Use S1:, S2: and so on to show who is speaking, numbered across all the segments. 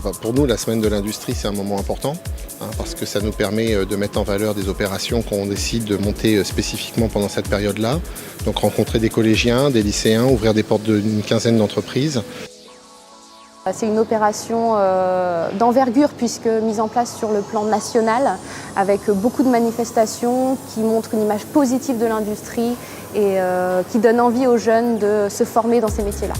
S1: Pour nous, la semaine de l'industrie, c'est un moment important parce que ça nous permet de mettre en valeur des opérations qu'on décide de monter spécifiquement pendant cette période-là. Donc rencontrer des collégiens, des lycéens, ouvrir des portes d'une quinzaine d'entreprises.
S2: C'est une opération d'envergure puisque mise en place sur le plan national avec beaucoup de manifestations qui montrent une image positive de l'industrie et qui donne envie aux jeunes de se former dans ces métiers-là.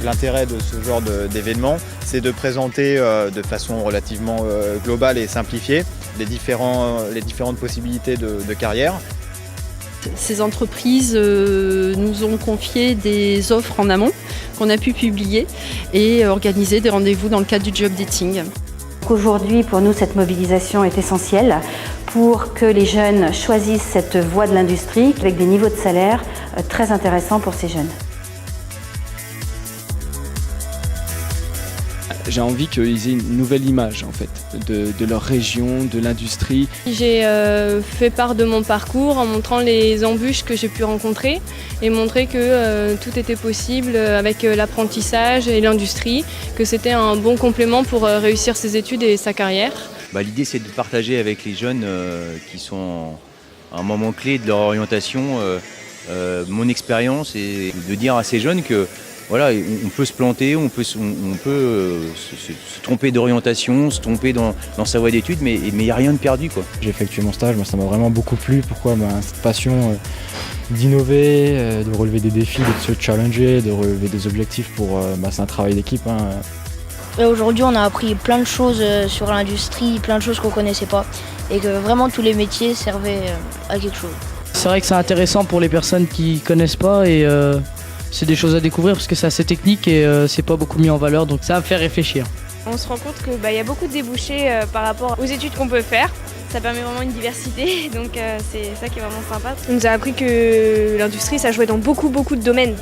S3: L'intérêt de ce genre d'événement, c'est de présenter de façon relativement globale et simplifiée les différentes possibilités de carrière.
S4: Ces entreprises nous ont confié des offres en amont qu'on a pu publier et organiser des rendez-vous dans le cadre du job dating.
S5: Aujourd'hui, pour nous, cette mobilisation est essentielle pour que les jeunes choisissent cette voie de l'industrie avec des niveaux de salaire très intéressants pour ces jeunes.
S6: J'ai envie qu'ils aient une nouvelle image en fait, de leur région, de l'industrie.
S7: J'ai fait part de mon parcours en montrant les embûches que j'ai pu rencontrer et montrer que tout était possible avec l'apprentissage et l'industrie, que c'était un bon complément pour réussir ses études et sa carrière.
S8: L'idée c'est de partager avec les jeunes qui sont à un moment clé de leur orientation mon expérience et de dire à ces jeunes que voilà, on peut se planter, on peut se tromper d'orientation, se tromper dans sa voie d'études, mais il n'y a rien de perdu, quoi.
S9: J'ai effectué mon stage, ça m'a vraiment beaucoup plu. Pourquoi cette passion d'innover, de relever des défis, de se challenger, de relever des objectifs c'est un travail d'équipe.
S10: Aujourd'hui, on a appris plein de choses sur l'industrie, plein de choses qu'on ne connaissait pas, et que vraiment tous les métiers servaient à quelque chose.
S11: C'est vrai que c'est intéressant pour les personnes qui ne connaissent pas et c'est des choses à découvrir parce que c'est assez technique et c'est pas beaucoup mis en valeur, donc ça va me fait réfléchir.
S7: On se rend compte qu'il y a beaucoup de débouchés par rapport aux études qu'on peut faire. Ça permet vraiment une diversité, donc c'est ça qui est vraiment sympa. On nous a appris que l'industrie, ça jouait dans beaucoup de domaines.